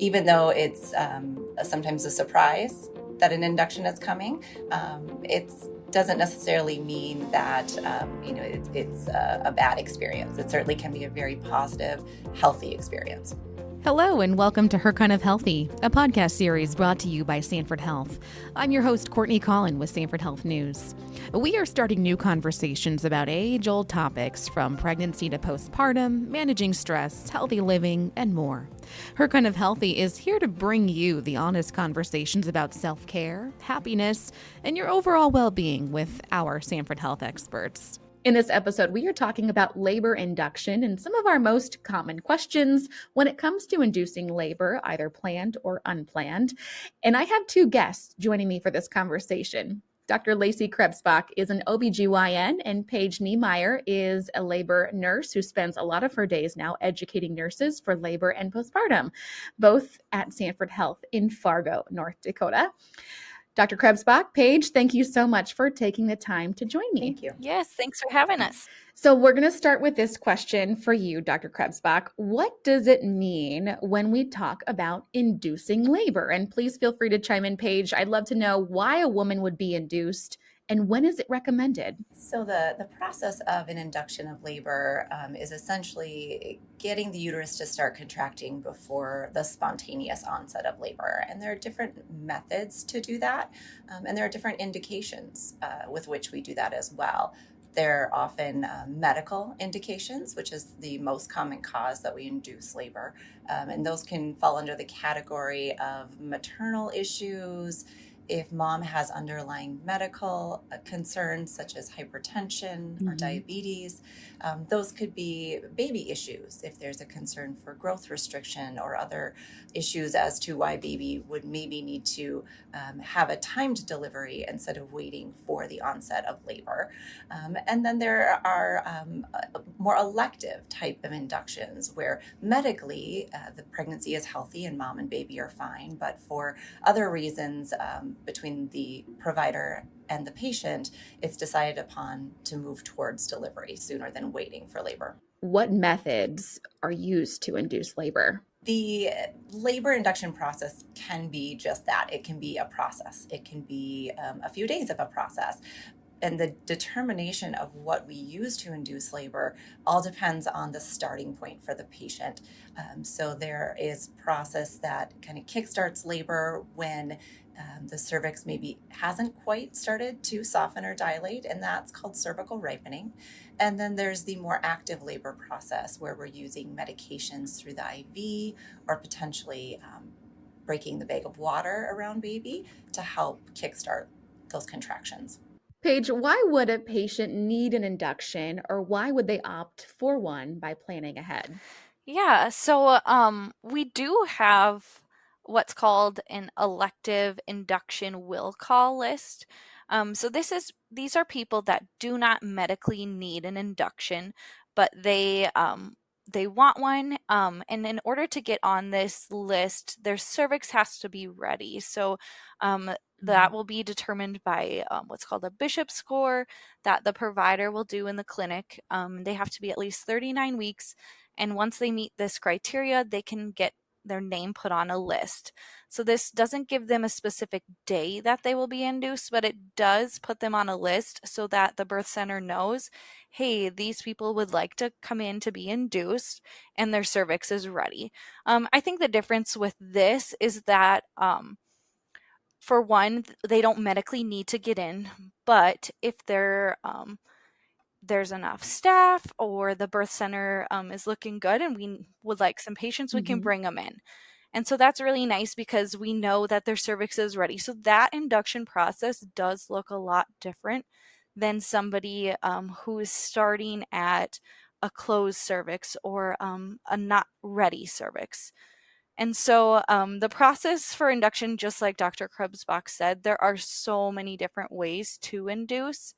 even though it's sometimes a surprise that an induction is coming, it doesn't necessarily mean that it's a bad experience. It certainly can be a very positive, healthy experience. Hello and welcome to Her Kind of Healthy, a podcast series brought to you by Sanford Health. I'm your host, Courtney Collin with Sanford Health News. We are starting new conversations about age-old topics from pregnancy to postpartum, managing stress, healthy living, and more. Her Kind of Healthy is here to bring you the honest conversations about self-care, happiness, and your overall well-being with our Sanford Health experts. In this episode, we are talking about labor induction and some of our most common questions when it comes to inducing labor, either planned or unplanned. And I have two guests joining me for this conversation. Dr. Lacey Krebsbach is an OBGYN, and Paige Neameyer is a labor nurse who spends a lot of her days now educating nurses for labor and postpartum, both at Sanford Health in Fargo, North Dakota. Dr. Krebsbach, Paige, thank you so much for taking the time to join me. Thank you. Yes, thanks for having us. So we're going to start with this question for you, Dr. Krebsbach. What does it mean when we talk about inducing labor? And please feel free to chime in, Paige. I'd love to know why a woman would be induced and when is it recommended? So the process of an induction of labor is essentially getting the uterus to start contracting before the spontaneous onset of labor. And there are different methods to do that. And there are different indications with which we do that as well. There are often medical indications, which is the most common cause that we induce labor. And those can fall under the category of maternal issues. If mom has underlying medical concerns such as hypertension or diabetes, those could be baby issues. If there's a concern for growth restriction or other issues as to why baby would maybe need to have a timed delivery instead of waiting for the onset of labor. And then there are more elective type of inductions where medically the pregnancy is healthy and mom and baby are fine, but for other reasons, between the provider and the patient, it's decided upon to move towards delivery sooner than waiting for labor. What methods are used to induce labor? The labor induction process can be just that. It can be a process. It can be a few days of a process. And the determination of what we use to induce labor all depends on the starting point for the patient. So there is a process that kind of kickstarts labor when the cervix maybe hasn't quite started to soften or dilate, and that's called cervical ripening. And then there's the more active labor process where we're using medications through the IV or potentially breaking the bag of water around baby to help kickstart those contractions. Paige, why would a patient need an induction, or why would they opt for one by planning ahead? Yeah, so we do have what's called an elective induction will call list. So these are people that do not medically need an induction, but they want one. And in order to get on this list, their cervix has to be ready. So that will be determined by what's called a Bishop score that the provider will do in the clinic. They have to be at least 39 weeks. And once they meet this criteria, they can get their name put on a list. So this doesn't give them a specific day that they will be induced, but it does put them on a list so that the birth center knows, hey, these people would like to come in to be induced and their cervix is ready. I think the difference with this is that for one, they don't medically need to get in, but if there's enough staff or the birth center is looking good and we would like some patients, we can bring them in. And so that's really nice because we know that their cervix is ready. So that induction process does look a lot different than somebody who is starting at a closed cervix or a not ready cervix. And so the process for induction, just like Dr. Krebsbach said, there are so many different ways to induce.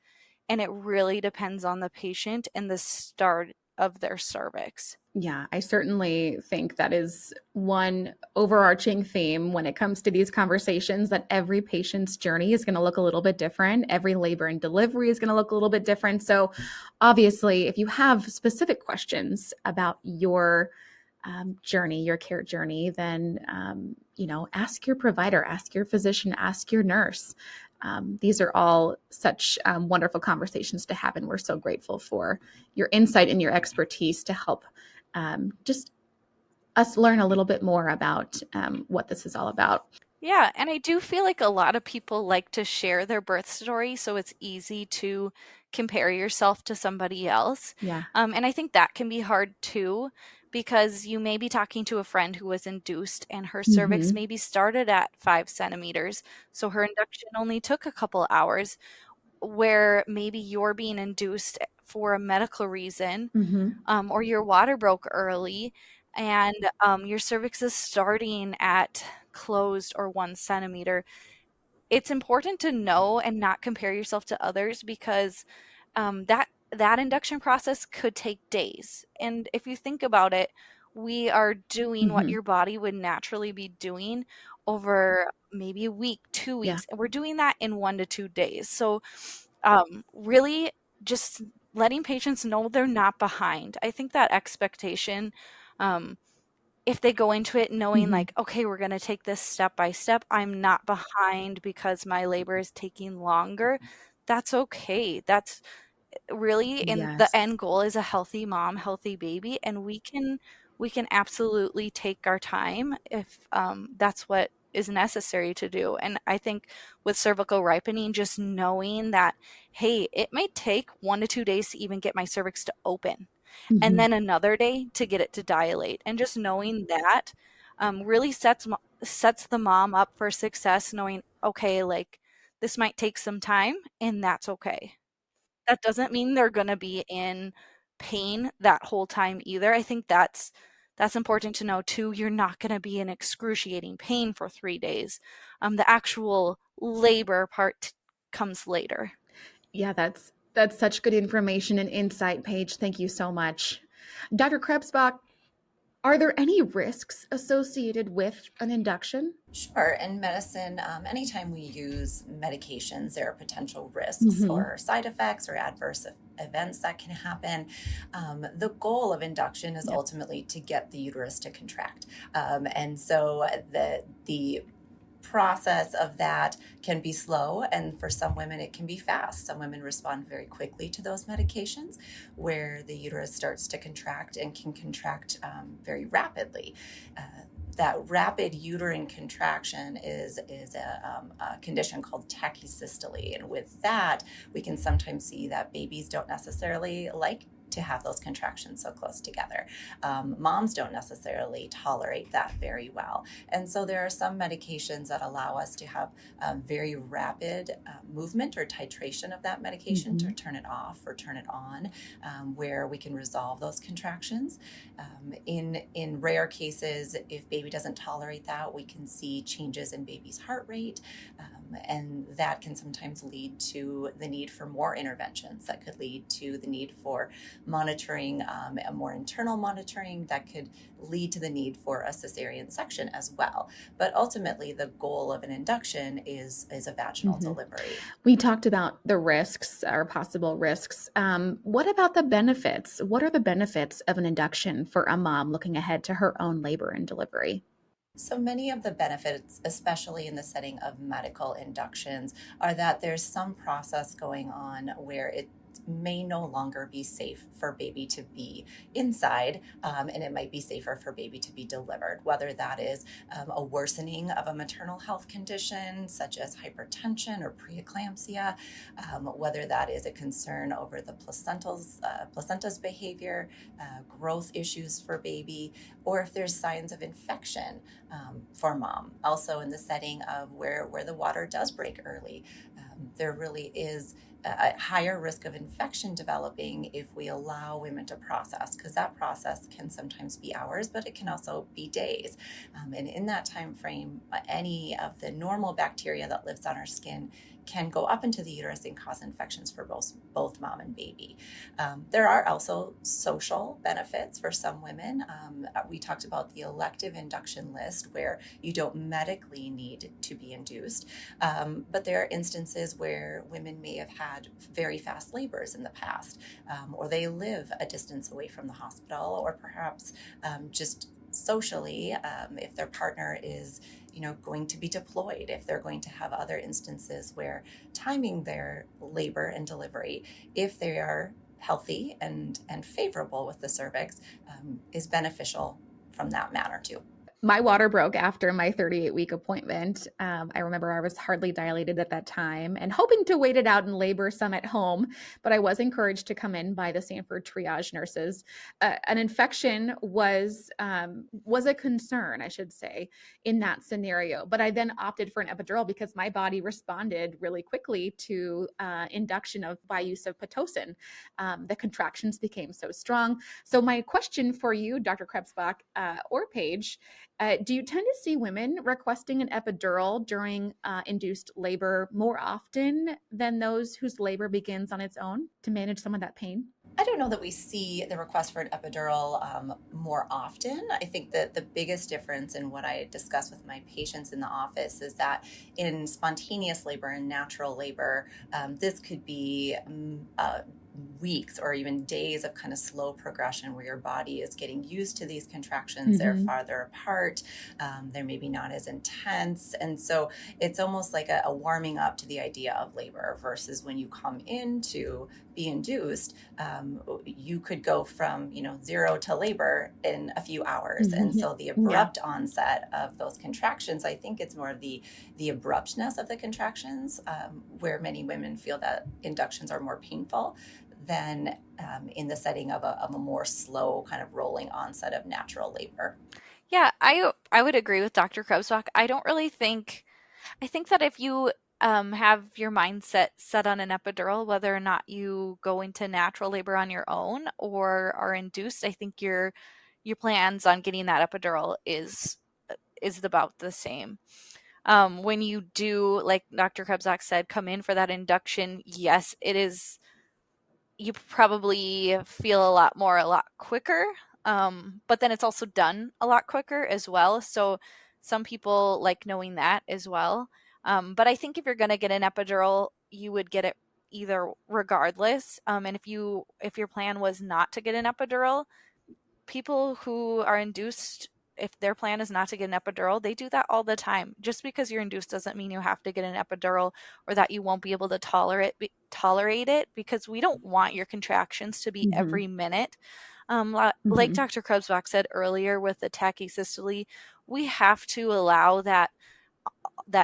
And it really depends on the patient and the start of their cervix. Yeah, I certainly think that is one overarching theme when it comes to these conversations, that every patient's journey is going to look a little bit different. Every labor and delivery is going to look a little bit different. So obviously, if you have specific questions about your journey, your care journey, then, ask your provider, ask your physician, ask your nurse. These are all such wonderful conversations to have, and we're so grateful for your insight and your expertise to help just us learn a little bit more about what this is all about. Yeah, and I do feel like a lot of people like to share their birth story, so it's easy to compare yourself to somebody else. Yeah. And I think that can be hard too, because you may be talking to a friend who was induced and her cervix Mm-hmm. maybe started at 5 centimeters, so her induction only took a couple hours, where maybe you're being induced for a medical reason, Mm-hmm. or your water broke early, and your cervix is starting at closed or 1 centimeter. It's important to know and not compare yourself to others, because that induction process could take days. And if you think about it, we are doing what Mm-hmm. your body would naturally be doing over maybe a week, two Yeah. weeks, and we're doing that in 1 to 2 days. So really just letting patients know they're not behind. I think that expectation, um, if they go into it knowing Mm-hmm. like, okay, we're going to take this step by step, I'm not behind because my labor is taking longer, that's okay. That's really, in the Yes. end goal is a healthy mom, healthy baby, and we can absolutely take our time if that's what is necessary to do. And I think with cervical ripening, just knowing that, hey, it may take 1 to 2 days to even get my cervix to open, and Mm-hmm. then another day to get it to dilate, and just knowing that really sets the mom up for success, knowing, okay, like, this might take some time, and that's okay. That doesn't mean they're gonna be in pain that whole time either. I think that's important to know too. You're not gonna be in excruciating pain for 3 days. The actual labor part comes later. Yeah, that's such good information and insight, Paige. Thank you so much. Dr. Krebsbach, are there any risks associated with an induction? Sure. In medicine, anytime we use medications, there are potential risks Mm-hmm. or side effects or adverse events that can happen. The goal of induction is Yep. ultimately to get the uterus to contract. And so the process of that can be slow, and for some women it can be fast. Some women respond very quickly to those medications, where the uterus starts to contract and can contract very rapidly. That rapid uterine contraction is a condition called tachysystole, and with that we can sometimes see that babies don't necessarily like to have those contractions so close together. Moms don't necessarily tolerate that very well. And so there are some medications that allow us to have very rapid movement or titration of that medication Mm-hmm. to turn it off or turn it on, where we can resolve those contractions. In rare cases, if baby doesn't tolerate that, we can see changes in baby's heart rate, and that can sometimes lead to the need for more interventions. That could lead to the need for monitoring, a more internal monitoring, that could lead to the need for a cesarean section as well. But ultimately, the goal of an induction is a vaginal Mm-hmm. delivery. We talked about the risks or possible risks. What about the benefits? What are the benefits of an induction for a mom looking ahead to her own labor and delivery? So many of the benefits, especially in the setting of medical inductions, are that there's some process going on where it may no longer be safe for baby to be inside, and it might be safer for baby to be delivered, whether that is a worsening of a maternal health condition such as hypertension or preeclampsia, whether that is a concern over the placenta's behavior, growth issues for baby, or if there's signs of infection for mom. Also in the setting of where the water does break early, there really is a higher risk of infection developing if we allow women to process, because that process can sometimes be hours, but it can also be days. And in that time frame, any of the normal bacteria that lives on our skin can go up into the uterus and cause infections for both mom and baby. There are also social benefits for some women. We talked about the elective induction list where you don't medically need to be induced, but there are instances where women may have had very fast labors in the past, or they live a distance away from the hospital, or perhaps just socially, if their partner is going to be deployed, if they're going to have other instances where timing their labor and delivery, if they are healthy and favorable with the cervix, is beneficial from that manner too. My water broke after my 38-week appointment. I remember I was hardly dilated at that time and hoping to wait it out and labor some at home, but I was encouraged to come in by the Sanford triage nurses. An infection was a concern, I should say, in that scenario. But I then opted for an epidural because my body responded really quickly to induction by use of Pitocin. The contractions became so strong. So my question for you, Dr. Krebsbach or Paige, do you tend to see women requesting an epidural during induced labor more often than those whose labor begins on its own to manage some of that pain? I don't know that we see the request for an epidural more often. I think that the biggest difference in what I discuss with my patients in the office is that in spontaneous labor and natural labor, this could be weeks or even days of kind of slow progression where your body is getting used to these contractions. They're farther apart. They're maybe not as intense. And so it's almost like a warming up to the idea of labor versus when you come in to be induced, you could go from, 0 to labor in a few hours. And so the abrupt onset of those contractions, I think it's more of the abruptness of the contractions, where many women feel that inductions are more painful than in the setting of a more slow kind of rolling onset of natural labor. Yeah, I would agree with Dr. Krebsbach. I think that if you have your mindset set on an epidural, whether or not you go into natural labor on your own or are induced, I think your plans on getting that epidural is about the same. When you do, like Dr. Krebsbach said, come in for that induction, yes, it is. You probably feel a lot quicker, but then it's also done a lot quicker as well. So some people like knowing that as well. But I think if you're going to get an epidural, you would get it either regardless. And if your plan was not to get an epidural, people who are induced, if their plan is not to get an epidural, they do that all the time. Just because you're induced doesn't mean you have to get an epidural or that you won't be able to tolerate it, because we don't want your contractions to be every minute. Like Dr. Krebsbach said earlier with the tachysystole, we have to allow that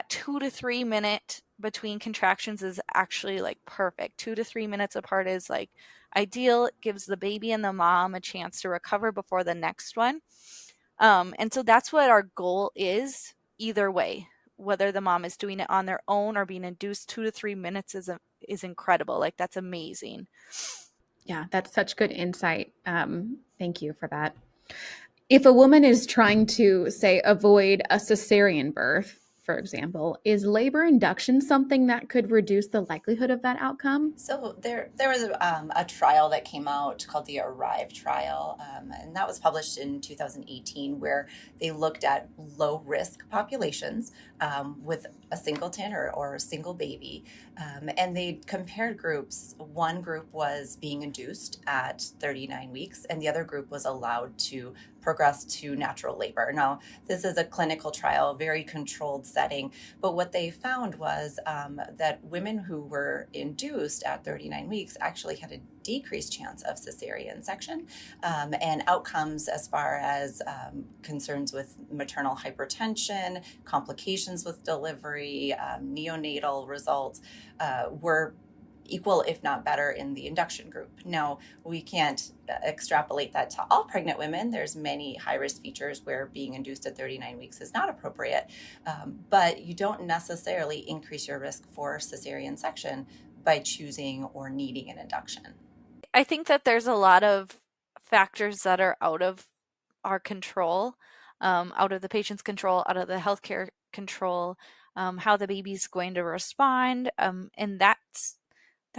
2 to 3 minute between contractions is actually like perfect. 2 to 3 minutes apart is like ideal. It gives the baby and the mom a chance to recover before the next one. And so that's what our goal is either way, whether the mom is doing it on their own or being induced. 2 to 3 minutes is incredible. Like, that's amazing. Yeah, that's such good insight. Thank you for that. If a woman is trying to, say, avoid a cesarean birth, for example, is labor induction something that could reduce the likelihood of that outcome? So there was a trial that came out called the ARRIVE trial, and that was published in 2018, where they looked at low-risk populations with a singleton or a single baby, and they compared groups. One group was being induced at 39 weeks, and the other group was allowed to progress to natural labor. Now, this is a clinical trial, very controlled setting, but what they found was that women who were induced at 39 weeks actually had a decreased chance of cesarean section, and outcomes as far as concerns with maternal hypertension, complications with delivery, neonatal results were equal, if not better, in the induction group. Now, we can't extrapolate that to all pregnant women. There's many high-risk features where being induced at 39 weeks is not appropriate, but you don't necessarily increase your risk for cesarean section by choosing or needing an induction. I think that there's a lot of factors that are out of our control. out of the patient's control, out of the healthcare control, how the baby's going to respond. And that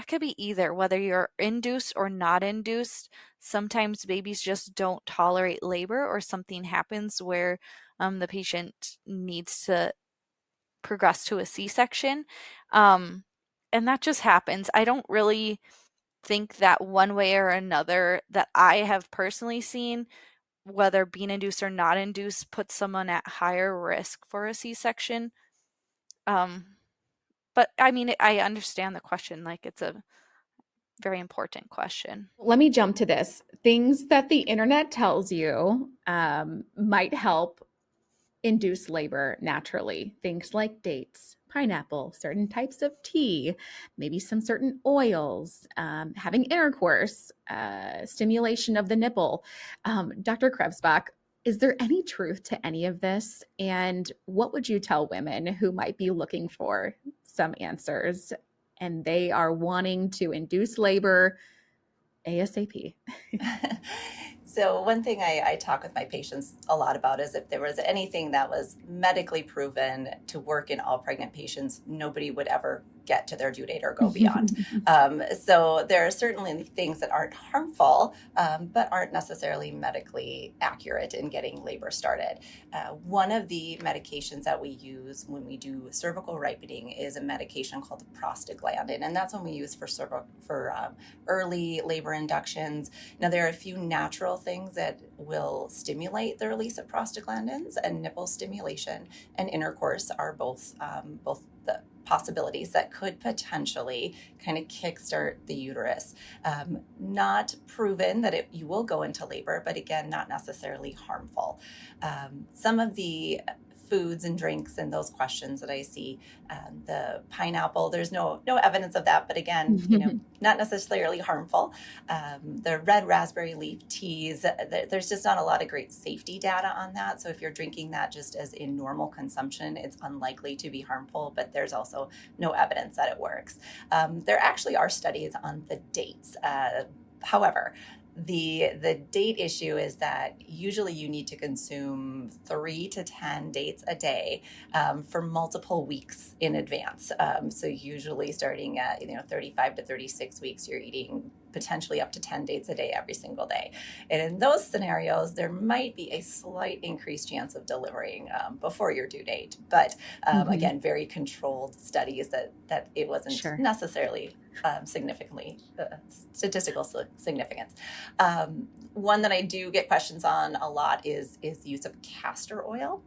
could be either, whether you're induced or not induced. Sometimes babies just don't tolerate labor, or something happens where the patient needs to progress to a C-section. And that just happens. I don't really think that one way or another that I have personally seen, whether being induced or not induced, puts someone at higher risk for a C-section. But I mean, I understand the question. Like, it's a very important question. Let me jump to this. Things that the internet tells you might help induce labor naturally. Things like dates, pineapple, certain types of tea, maybe some certain oils, having intercourse, stimulation of the nipple. Dr. Krebsbach, is there any truth to any of this? And what would you tell women who might be looking for some answers and they are wanting to induce labor ASAP? So one thing I talk with my patients a lot about is if there was anything that was medically proven to work in all pregnant patients, nobody would ever get to their due date or go beyond. So there are certainly things that aren't harmful, but aren't necessarily medically accurate in getting labor started. One of the medications that we use when we do cervical ripening is a medication called prostaglandin, and that's one we use for early labor inductions. Now, there are a few natural things that will stimulate the release of prostaglandins, and nipple stimulation and intercourse are both the possibilities that could potentially kind of kickstart the uterus. Not proven that you will go into labor, but again, not necessarily harmful. Some of the foods and drinks and those questions that I see, the pineapple, there's no evidence of that, but again, not necessarily harmful. The red raspberry leaf teas, there's just not a lot of great safety data on that. So if you're drinking that just as in normal consumption, it's unlikely to be harmful, but there's also no evidence that it works. There actually are studies on the dates. However, the date issue is that usually you need to consume 3 to 10 dates a day for multiple weeks in advance. So usually starting at 35 to 36 weeks, you're eating potentially up to 10 dates a day every single day. And in those scenarios, there might be a slight increased chance of delivering before your due date. But again, very controlled studies that it wasn't necessarily significantly statistical significance. One that I do get questions on a lot is the use of castor oil.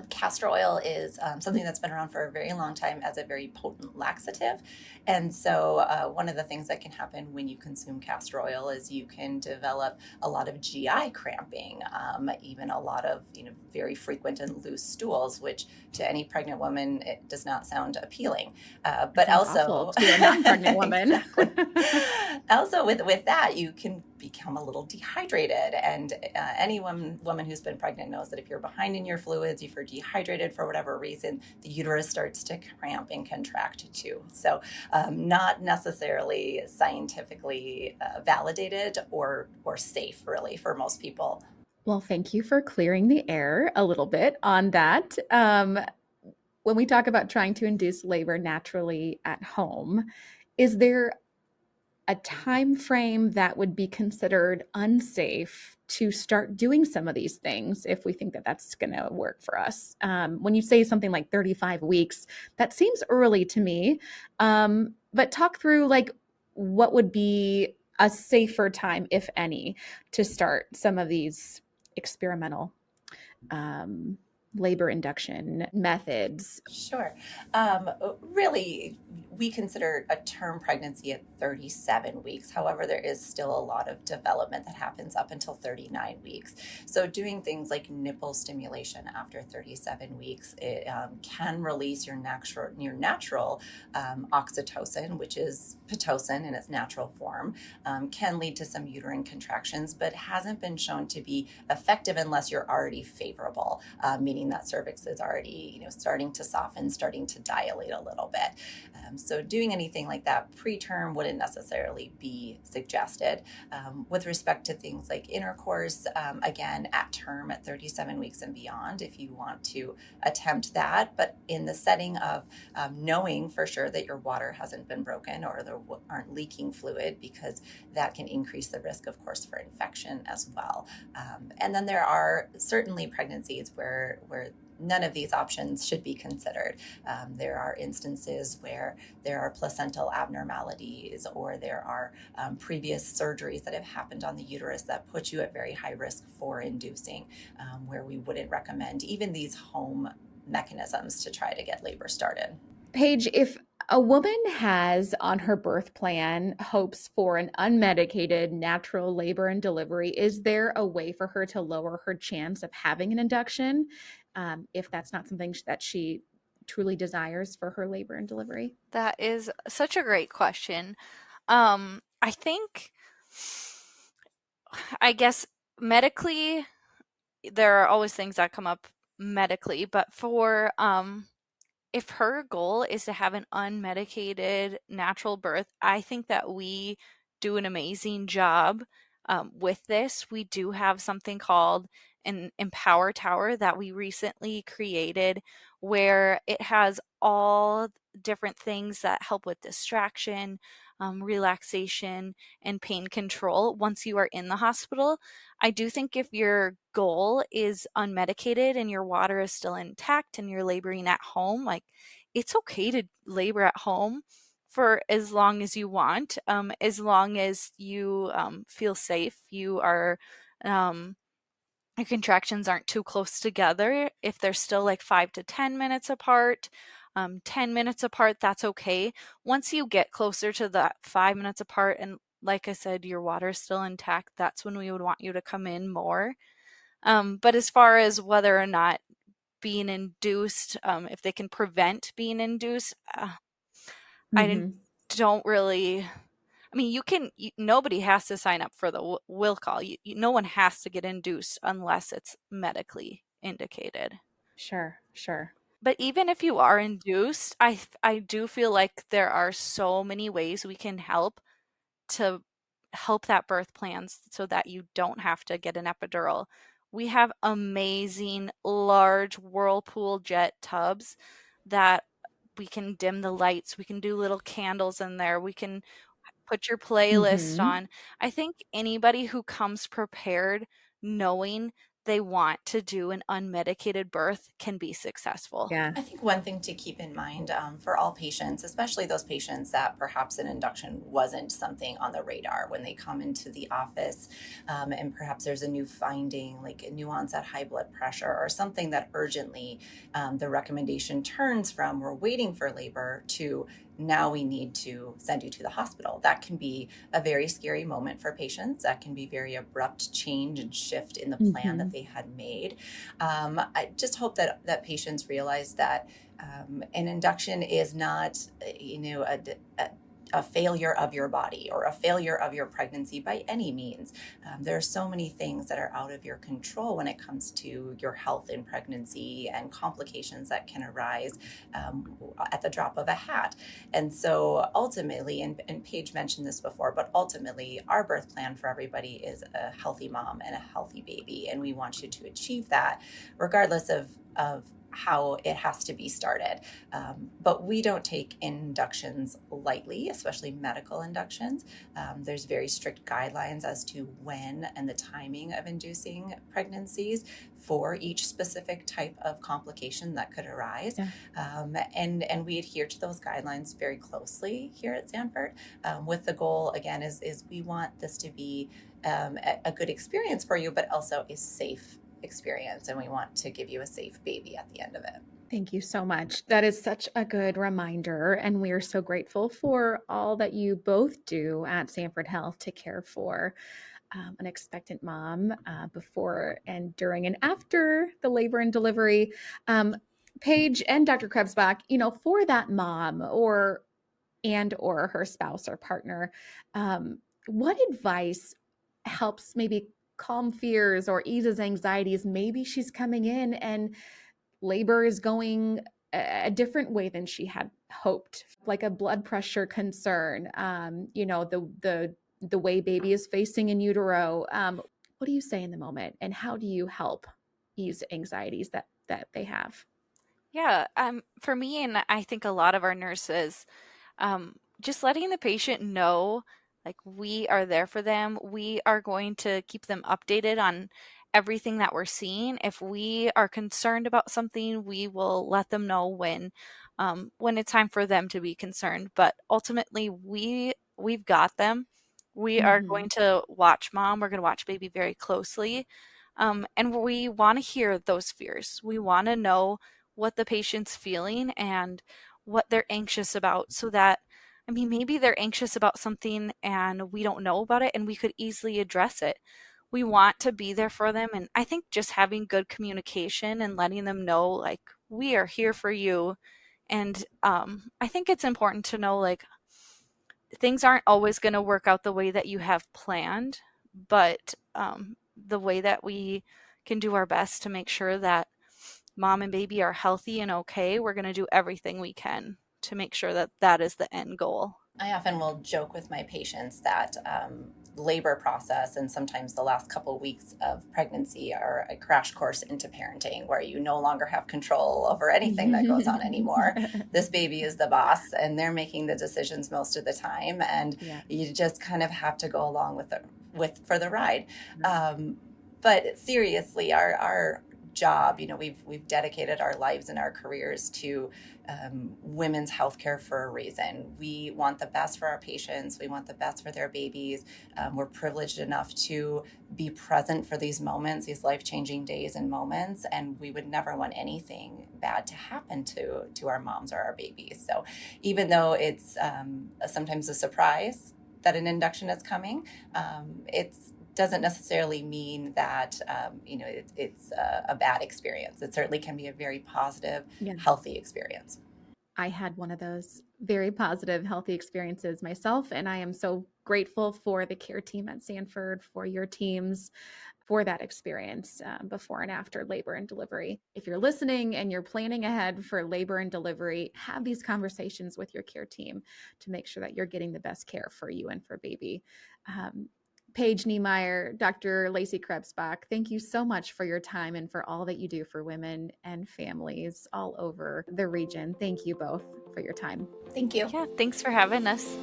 Castor oil is something that's been around for a very long time as a very potent laxative. And so one of the things that can happen when you consume castor oil is you can develop a lot of GI cramping, even a lot of very frequent and loose stools, which to any pregnant woman, it does not sound appealing. But also to a non-pregnant woman. Exactly. Also with that, you can become a little dehydrated. And any woman who's been pregnant knows that if you're behind in your fluids, if you're dehydrated for whatever reason, the uterus starts to cramp and contract too. So not necessarily scientifically validated or safe really for most people. Well, thank you for clearing the air a little bit on that. When we talk about trying to induce labor naturally at home, is there a time frame that would be considered unsafe to start doing some of these things if we think that that's going to work for us? When you say something like 35 weeks, that seems early to me. But talk through what would be a safer time, if any, to start some of these experimental labor induction methods. Sure. Really, we consider a term pregnancy at 37 weeks. However, there is still a lot of development that happens up until 39 weeks. So doing things like nipple stimulation after 37 weeks, it can release your natural oxytocin, which is Pitocin in its natural form, can lead to some uterine contractions, but hasn't been shown to be effective unless you're already favorable, meaning that cervix is already starting to soften, starting to dilate a little bit. So doing anything like that preterm wouldn't necessarily be suggested. With respect to things like intercourse, again, at term at 37 weeks and beyond, if you want to attempt that, but in the setting of knowing for sure that your water hasn't been broken or there aren't leaking fluid, because that can increase the risk, of course, for infection as well. And then there are certainly pregnancies where none of these options should be considered. There are instances where there are placental abnormalities, or there are previous surgeries that have happened on the uterus that put you at very high risk for inducing, where we wouldn't recommend even these home mechanisms to try to get labor started. Paige, if a woman has on her birth plan hopes for an unmedicated natural labor and delivery, is there a way for her to lower her chance of having an induction if that's not something that she truly desires for her labor and delivery? That is such a great question. I think, I guess medically, there are always things that come up medically, but for if her goal is to have an unmedicated natural birth, I think that we do an amazing job with this. We do have something called an Empower Tower that we recently created, where it has all different things that help with distraction, relaxation, and pain control once you are in the hospital. I do think if your goal is unmedicated and your water is still intact and you're laboring at home, like, it's okay to labor at home for as long as you want, as long as you feel safe. Your contractions aren't too close together. If they're still like 5 to 10 minutes apart, 10 minutes apart, that's okay. Once you get closer to that 5 minutes apart, and like I said, your water is still intact, that's when we would want you to come in more. But as far as whether or not being induced, if they can prevent being induced, I Mm-hmm. don't really. I mean, nobody has to sign up for the will call. No one has to get induced unless it's medically indicated. Sure, sure. But even if you are induced, I do feel like there are so many ways we can help to help that birth plans so that you don't have to get an epidural. We have amazing large whirlpool jet tubs that we can dim the lights. We can do little candles in there. We can put your playlist Mm-hmm. on. I think anybody who comes prepared, knowing they want to do an unmedicated birth, can be successful. Yeah. I think one thing to keep in mind for all patients, especially those patients that perhaps an induction wasn't something on the radar when they come into the office, and perhaps there's a new finding like a nuance at high blood pressure or something that urgently the recommendation turns from we're waiting for labor to now we need to send you to the hospital. That can be a very scary moment for patients. That can be very abrupt change and shift in the plan Mm-hmm. that they had made. I just hope that patients realize that an induction is not, a failure of your body or a failure of your pregnancy by any means. There are so many things that are out of your control when it comes to your health in pregnancy and complications that can arise at the drop of a hat. And so ultimately, and Paige mentioned this before, but ultimately our birth plan for everybody is a healthy mom and a healthy baby. And we want you to achieve that regardless of how it has to be started. But we don't take inductions lightly, especially medical inductions. There's very strict guidelines as to when and the timing of inducing pregnancies for each specific type of complication that could arise. Yeah. And we adhere to those guidelines very closely here at Sanford, with the goal, again, is we want this to be a good experience for you, but also a safe experience, and we want to give you a safe baby at the end of it. Thank you so much. That is such a good reminder. And we are so grateful for all that you both do at Sanford Health to care for an expectant mom before and during and after the labor and delivery. Paige and Dr. Krebsbach, for that mom or her spouse or partner, what advice helps maybe calm fears or eases anxieties? Maybe she's coming in and labor is going a different way than she had hoped, like a blood pressure concern, the way baby is facing in utero. What do you say in the moment, and how do you help ease anxieties that they have? Yeah, for me, and I think a lot of our nurses, just letting the patient know, like, we are there for them. We are going to keep them updated on everything that we're seeing. If we are concerned about something, we will let them know when it's time for them to be concerned. But ultimately, we've got them. We are going to watch mom. We're going to watch baby very closely. And we want to hear those fears. We want to know what the patient's feeling and what they're anxious about, so that, I mean, maybe they're anxious about something and we don't know about it and we could easily address it. We want to be there for them. And I think just having good communication and letting them know, like, we are here for you. And I think it's important to know, like, things aren't always going to work out the way that you have planned, but the way that we can do our best to make sure that mom and baby are healthy and okay, we're going to do everything we can to make sure that that is the end goal. I often will joke with my patients that labor process and sometimes the last couple of weeks of pregnancy are a crash course into parenting, where you no longer have control over anything that goes on anymore. This baby is the boss and they're making the decisions most of the time, and you just kind of have to go along for the ride. But seriously, our job, we've dedicated our lives and our careers to women's healthcare for a reason. We want the best for our patients. We want the best for their babies. We're privileged enough to be present for these moments, these life-changing days and moments, and we would never want anything bad to happen to our moms or our babies. So even though it's sometimes a surprise that an induction is coming, it's doesn't necessarily mean that it's a bad experience. It certainly can be a very positive, healthy experience. I had one of those very positive, healthy experiences myself, and I am so grateful for the care team at Sanford, for your teams, for that experience before and after labor and delivery. If you're listening and you're planning ahead for labor and delivery, have these conversations with your care team to make sure that you're getting the best care for you and for baby. Paige Neameyer, Dr. Lacey Krebsbach, thank you so much for your time and for all that you do for women and families all over the region. Thank you both for your time. Thank you. Yeah, thanks for having us.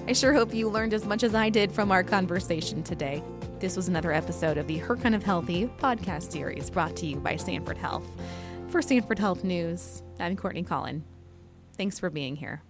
I sure hope you learned as much as I did from our conversation today. This was another episode of the Her Kind of Healthy podcast series, brought to you by Sanford Health. For Sanford Health News, I'm Courtney Collin. Thanks for being here.